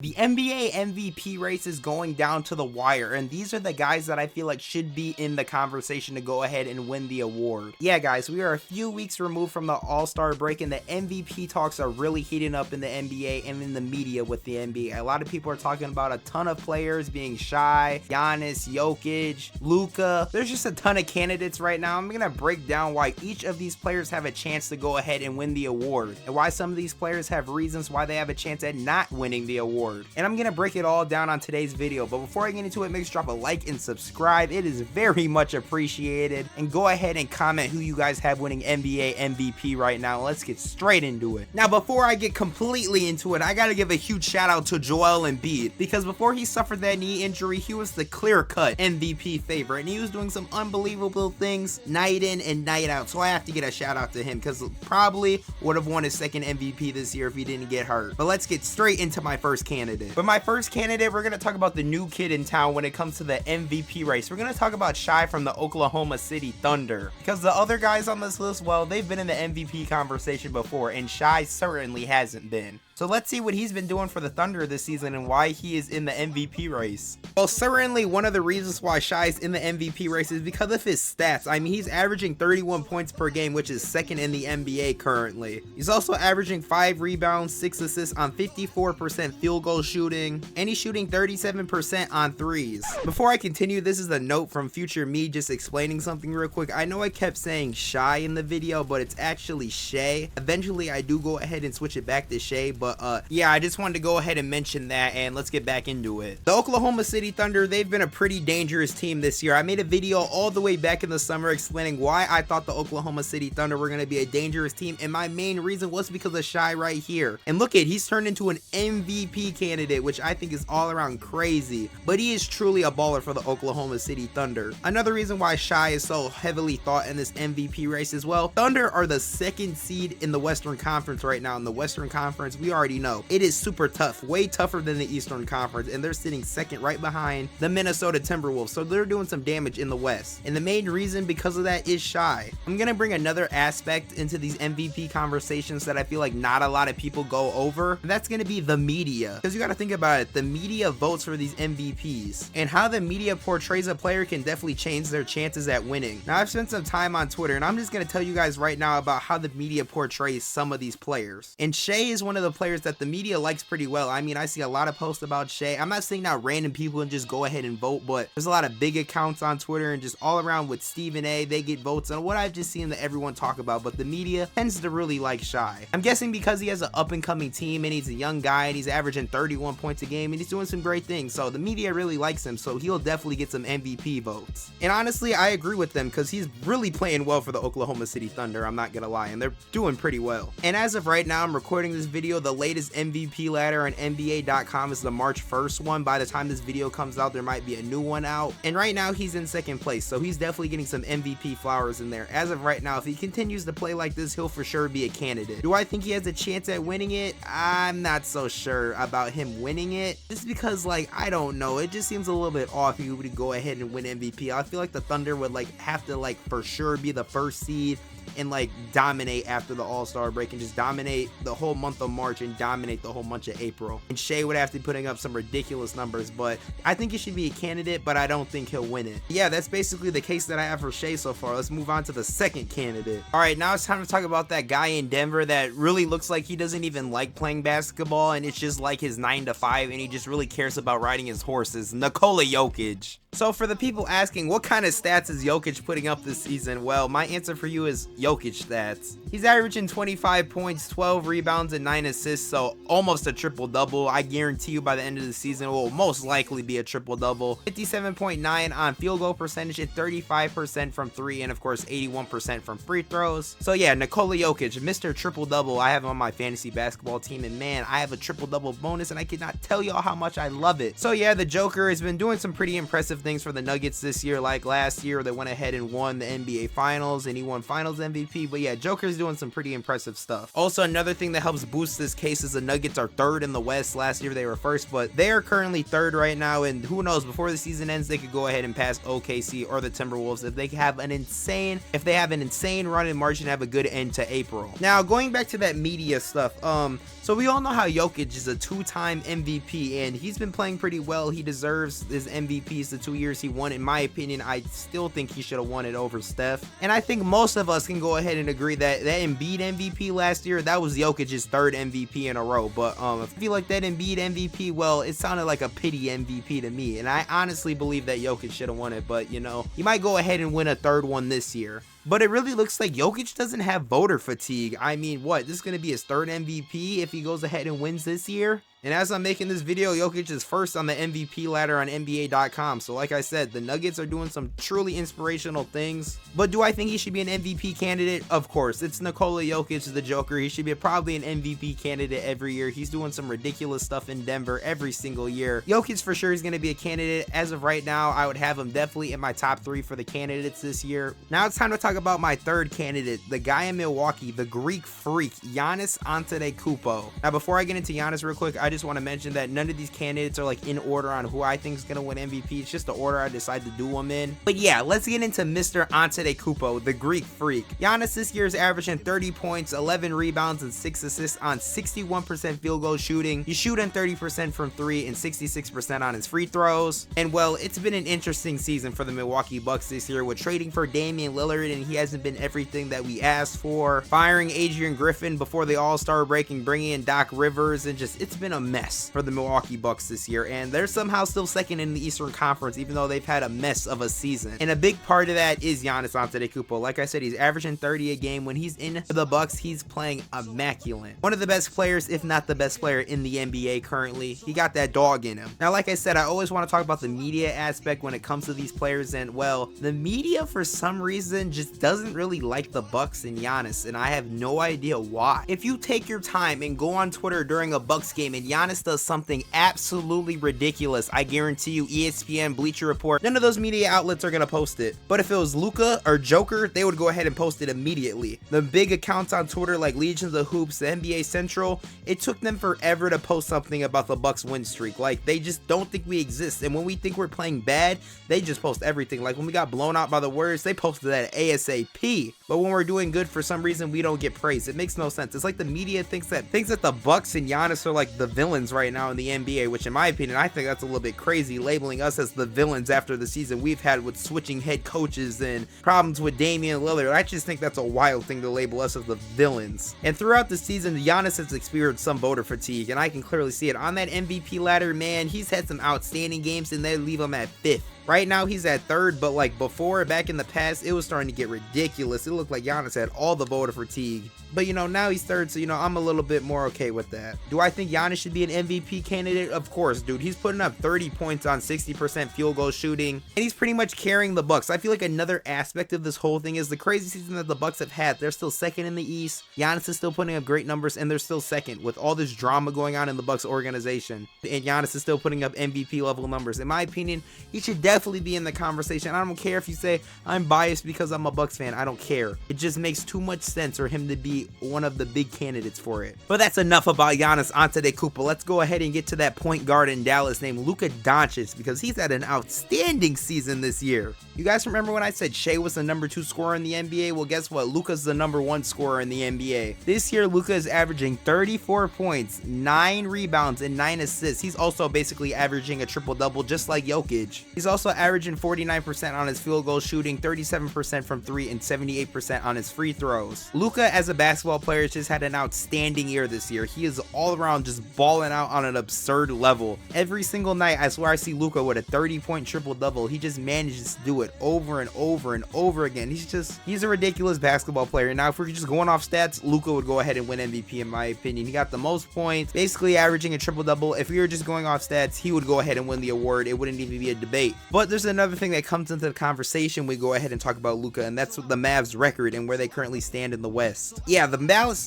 The NBA MVP race is going down to the wire, and these are the guys that I feel like should be in the conversation to go ahead and win the award. Yeah, guys, we are a few weeks removed from the All-Star break, and the MVP talks are really heating up in the NBA and in the media with the NBA. A lot of people are talking about a ton of players being shy, Giannis, Jokic, Luca. There's just a ton of candidates right now. I'm going to break down why each of these players have a chance to go ahead and win the award, and why some of these players have reasons why they have a chance at not winning the award. And I'm gonna break it all down on today's video, but before I get into it, make sure to drop a like and subscribe. It is very much appreciated, and go ahead and comment who you guys have winning NBA MVP right now. Let's get straight into it. Now, before I get completely into it, I gotta give a huge shout out to Joel Embiid, because before he suffered that knee injury, he was the clear-cut MVP favorite, and he was doing some unbelievable things night in and night out. So I have to get a shout out to him, because probably would have won his second MVP this year if he didn't get hurt. But let's get straight into my first candidate. But my first candidate, we're going to talk about the new kid in town when it comes to the MVP race. We're going to talk about Shai from the Oklahoma City Thunder, because the other guys on this list, well, they've been in the MVP conversation before, and Shai certainly hasn't been. So let's see what he's been doing for the Thunder this season and why he is in the MVP race. Well, certainly one of the reasons why Shai's in the MVP race is because of his stats. I mean, he's averaging 31 points per game, which is second in the NBA currently. He's also averaging 5 rebounds, 6 assists on 54% field goal shooting, and he's shooting 37% on threes. Before I continue, this is a note from future me just explaining something real quick. I know I kept saying Shai in the video, but it's actually Shai. Eventually, I do go ahead and switch it back to Shai, but yeah, I just wanted to go ahead and mention that, and let's get back into it. The Oklahoma City Thunder, they've been a pretty dangerous team this year. I made a video all the way back in the summer explaining why I thought the Oklahoma City Thunder were going to be a dangerous team, and my main reason was because of Shai right here. And look at, he's turned into an MVP candidate, which I think is all around crazy, but he is truly a baller for the Oklahoma City Thunder. Another reason why Shai is so heavily thought in this MVP race as well, Thunder are the second seed in the Western Conference right now. In the Western Conference, we already know it is super tough, way tougher than the Eastern Conference, and they're sitting second right behind the Minnesota Timberwolves, so they're doing some damage in the West, and the main reason because of that is Shai. I'm gonna bring another aspect into these MVP conversations that I feel like not a lot of people go over, and that's gonna be the media, because you gotta think about it. The media votes for these MVPs, and how the media portrays a player can definitely change their chances at winning. Now, I've spent some time on Twitter, and I'm just gonna tell you guys right now about how the media portrays some of these players, and Shai is one of the players that the media likes pretty well. I mean, I see a lot of posts about Shai. I'm not saying not random people and just go ahead and vote, but there's a lot of big accounts on Twitter and just all around with Stephen A. They get votes on what I've just seen that everyone talk about, but the media tends to really like Shai. I'm guessing because he has an up-and-coming team and he's a young guy and he's averaging 31 points a game and he's doing some great things, so the media really likes him, so he'll definitely get some MVP votes. And honestly, I agree with them because he's really playing well for the Oklahoma City Thunder, I'm not gonna lie, and they're doing pretty well. And as of right now, I'm recording this video, the latest MVP ladder on NBA.com is the March 1st one. By the time this video comes out, there might be a new one out, and right now he's in second place, so he's definitely getting some MVP flowers in there. As of right now, if he continues to play like this, he'll for sure be a candidate. Do I think he has a chance at winning it? I'm not so sure about him winning it, just because, like, I don't know, it just seems a little bit off if he would go ahead and win MVP. I feel like the Thunder would have to for sure be the first seed and dominate after the All-Star break and just dominate the whole month of March and dominate the whole month of April. And Shai would have to be putting up some ridiculous numbers, but I think he should be a candidate, but I don't think he'll win it. Yeah, that's basically the case that I have for Shai so far. Let's move on to the second candidate. All right, now it's time to talk about that guy in Denver that really looks like he doesn't even like playing basketball, and it's just like his 9 to 5, and he just really cares about riding his horses. Nikola Jokic. So for the people asking what kind of stats is Jokic putting up this season, well, my answer for you is Jokic stats. He's averaging 25 points, 12 rebounds, and 9 assists, so almost a triple-double. I guarantee you by the end of the season it will most likely be a triple-double. 57.9 on field goal percentage and 35% from 3, and of course 81% from free throws. So yeah, Nikola Jokic, Mr. Triple-double. I have him on my fantasy basketball team, and man, I have a triple-double bonus, and I cannot tell y'all how much I love it. So yeah, the Joker has been doing some pretty impressive things for the Nuggets this year. Like last year, they went ahead and won the NBA Finals, and he won Finals MVP. But yeah, Joker's doing some pretty impressive stuff. Also, another thing that helps boost this case is the Nuggets are third in the West. Last year they were first, but they are currently third right now, and who knows, before the season ends they could go ahead and pass OKC or the Timberwolves if they have an insane run in March and have a good end to April. Now, going back to that media stuff, so we all know how Jokic is a two-time MVP, and he's been playing pretty well. He deserves his MVPs the 2 years he won. In my opinion, I still think he should have won it over Steph. And I think most of us can go ahead and agree that that Embiid MVP last year, that was Jokic's third MVP in a row. But I feel like that Embiid MVP, well, it sounded like a pity MVP to me. And I honestly believe that Jokic should have won it. But, you know, he might go ahead and win a third one this year. But it really looks like Jokic doesn't have voter fatigue. I mean, what? This is going to be his third MVP if he goes ahead and wins this year? And as I'm making this video, Jokic is first on the MVP ladder on NBA.com. So like I said, the Nuggets are doing some truly inspirational things. But do I think he should be an MVP candidate? Of course. It's Nikola Jokic, the Joker. He should be probably an MVP candidate every year. He's doing some ridiculous stuff in Denver every single year. Jokic for sure is going to be a candidate. As of right now, I would have him definitely in my top 3 for the candidates this year. Now it's time to talk about my third candidate, the guy in Milwaukee, the Greek freak, Giannis Antetokounmpo. Now before I get into Giannis real quick, I just want to mention that none of these candidates are like in order on who I think is going to win MVP. It's just the order I decide to do them in. But yeah, let's get into Mr. Antetokounmpo, the Greek freak. Giannis this year is averaging 30 points, 11 rebounds, and 6 assists on 61% field goal shooting. He's shooting 30% from 3 and 66% on his free throws. And well, it's been an interesting season for the Milwaukee Bucks this year with trading for Damian Lillard, and he hasn't been everything that we asked for. Firing Adrian Griffin before the All-Star break and bringing in Doc Rivers, and just, it's been a mess for the Milwaukee Bucks this year, and they're somehow still second in the Eastern Conference even though they've had a mess of a season. And a big part of that is Giannis Antetokounmpo. Like I said, he's averaging 30 a game. When he's in the Bucks, he's playing immaculate. One of the best players, if not the best player in the NBA currently. He got that dog in him. Now, like I said, I always want to talk about the media aspect when it comes to these players, and well, the media for some reason just doesn't really like the Bucks and Giannis, and I have no idea why. If you take your time and go on Twitter during a Bucks game and Giannis does something absolutely ridiculous, I guarantee you ESPN, Bleacher Report, none of those media outlets are gonna post it. But if it was Luca or Joker, they would go ahead and post it immediately. The big accounts on Twitter like Legions of Hoops, the NBA Central, it took them forever to post something about the Bucks win streak. Like, they just don't think we exist, and when we think we're playing bad, they just post everything. Like when we got blown out by the Warriors, they posted that ASAP. But when we're doing good, for some reason we don't get praise. It makes no sense. It's like the media thinks that the Bucks and Giannis are like the villains right now in the NBA, which in my opinion, I think that's a little bit crazy, labeling us as the villains after the season we've had with switching head coaches and problems with Damian Lillard. I just think that's a wild thing to label us as the villains. And throughout the season, Giannis has experienced some voter fatigue, and I can clearly see it. On that MVP ladder, man, he's had some outstanding games, and they leave him at 5th. Right now he's at 3rd, but like before, back in the past, it was starting to get ridiculous. It looked like Giannis had all the voter fatigue. But you know, now he's 3rd, so you know, I'm a little bit more okay with that. Do I think Giannis should be an MVP candidate? Of course, dude. He's putting up 30 points on 60% field goal shooting, and he's pretty much carrying the Bucks. I feel like another aspect of this whole thing is the crazy season that the Bucks have had. They're still 2nd in the East. Giannis is still putting up great numbers, and they're still 2nd with all this drama going on in the Bucks organization. And Giannis is still putting up MVP level numbers. In my opinion, he should definitely be in the conversation. I don't care if you say I'm biased because I'm a Bucks fan. I don't care. It just makes too much sense for him to be one of the big candidates for it. But that's enough about Giannis Antetokounmpo. Let's go ahead and get to that point guard in Dallas named Luca Doncic, because he's had an outstanding season this year. You guys remember when I said Shea was the number 2 scorer in the NBA? Well, guess what? Luca's the number 1 scorer in the NBA. This year, Luca is averaging 34 points, 9 rebounds, and 9 assists. He's also basically averaging a triple-double just like Jokic. He's also averaging 49% on his field goal shooting, 37% from 3, and 78% on his free throws. Luca, as a basketball player, has just had an outstanding year this year. He is all around just balling out on an absurd level. Every single night, I swear I see Luca with a 30-point triple-double. He just manages to do it over and over and over again. He's a ridiculous basketball player. Now, if we're just going off stats, Luca would go ahead and win MVP in my opinion. He got the most points, basically averaging a triple-double. If we were just going off stats, he would go ahead and win the award. It wouldn't even be a debate. But there's another thing that comes into the conversation. We go ahead and talk about Luca, and that's the Mavs record and where they currently stand in the West. Yeah,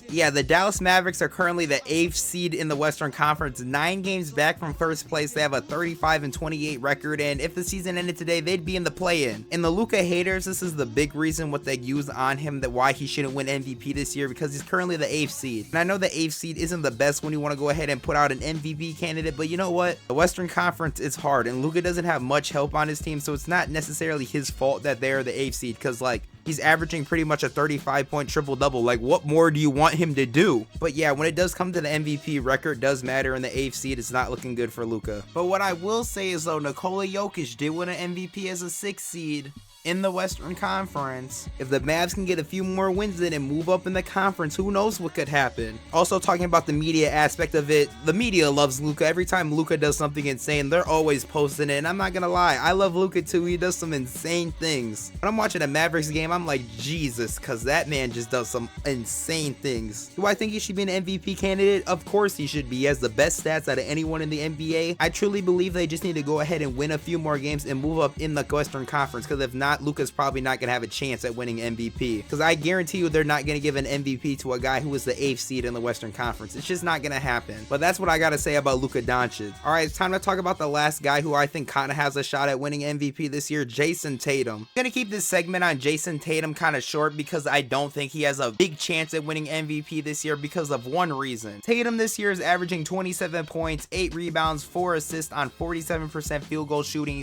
yeah, the Dallas Mavericks are currently the 8th seed in the Western Conference, 9 games back from first place. They have a 35-28 record, and if the season ended today, they'd be in the play-in. And the Luca haters, this is the big reason what they use on him, that why he shouldn't win MVP this year, because he's currently the 8th seed. And I know the 8th seed isn't the best when you want to go ahead and put out an MVP candidate, but you know what? The Western Conference is hard, and Luca doesn't have much help on his team, so it's not necessarily his fault that they're the 8th seed, because like, he's averaging pretty much a 35-point triple-double. Like, what more do you want him to do? But yeah, when it does come to the MVP, record does matter, and the 8th seed is not looking good for Luka. But what I will say is, though, Nikola Jokic did win an MVP as a 6th seed in the Western Conference. If the Mavs can get a few more wins in and move up in the conference, who knows what could happen. Also, talking about the media aspect of it, the media loves Luka. Every time Luka does something insane, they're always posting it, and I'm not gonna lie, I love Luka too. He does some insane things. When I'm watching a Mavericks game, I'm like, Jesus, cause that man just does some insane things. Do I think he should be an MVP candidate? Of course he should be. He has the best stats out of anyone in the NBA. I truly believe they just need to go ahead and win a few more games and move up in the Western Conference, because if not, Luka's probably not going to have a chance at winning MVP, because I guarantee you they're not going to give an MVP to a guy who was the 8th seed in the Western Conference. It's just not going to happen. But that's what I got to say about Luka Doncic. All right, it's time to talk about the last guy who I think kind of has a shot at winning MVP this year, Jason Tatum. I'm going to keep this segment on Jason Tatum kind of short, because I don't think he has a big chance at winning MVP this year because of one reason. Tatum this year is averaging 27 points, 8 rebounds, 4 assists on 47% field goal shooting.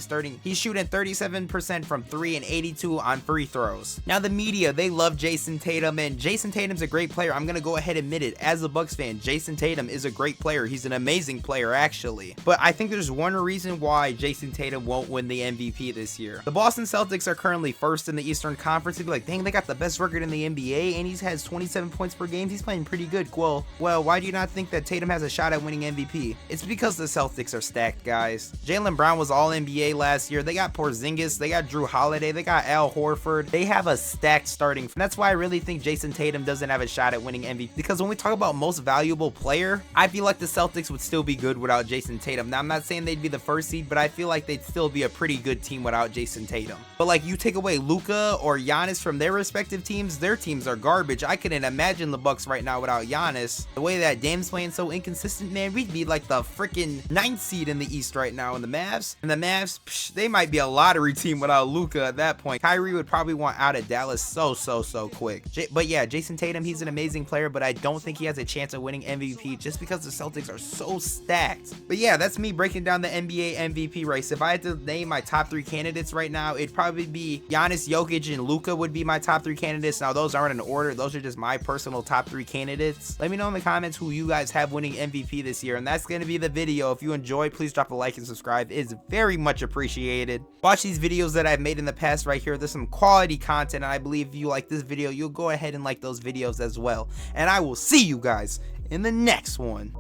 He's shooting 37% from 3 and 82 on free throws. Now the media, they love Jason Tatum, and Jason Tatum's a great player. I'm gonna go ahead and admit it. As a Bucks fan, Jason Tatum is a great player. He's an amazing player, actually. But I think there's one reason why Jason Tatum won't win the MVP this year. The Boston Celtics are currently 1st in the Eastern Conference. You'd be like, dang, they got the best record in the NBA, and he has 27 points per game. He's playing pretty good. Well, why do you not think that Tatum has a shot at winning MVP? It's because the Celtics are stacked, guys. Jaylen Brown was all NBA last year. They got Porzingis, they got Drew Holiday, they got Al Horford. They have a stacked starting. That's why I really think Jason Tatum doesn't have a shot at winning MVP, because when we talk about most valuable player, I feel like the Celtics would still be good without Jason Tatum. Now, I'm not saying they'd be the 1st seed, but I feel like they'd still be a pretty good team without Jason Tatum. But like, you take away Luka or Giannis from their respective teams, their teams are garbage. I couldn't imagine the Bucks right now without Giannis. The way that Dame's playing so inconsistent, man, we'd be like the freaking 9th seed in the East right now. And the Mavs, psh, they might be a lottery team without Luka at that point. Kyrie would probably want out of Dallas so quick. But yeah, Jason Tatum, he's an amazing player, but I don't think he has a chance of winning MVP just because the Celtics are so stacked. But yeah, that's me breaking down the NBA MVP race. If I had to name my top 3 candidates right now, it'd probably be Giannis, Jokic, and Luka would be my top 3 candidates. Now, those aren't in order. Those are just my personal top 3 candidates. Let me know in the comments who you guys have winning MVP this year, and that's going to be the video. If you enjoyed, please drop a like and subscribe. It's very much appreciated. Watch these videos that I've made in the past right here. There's some quality content, and I believe if you like this video, you'll go ahead and like those videos as well. And I will see you guys in the next one.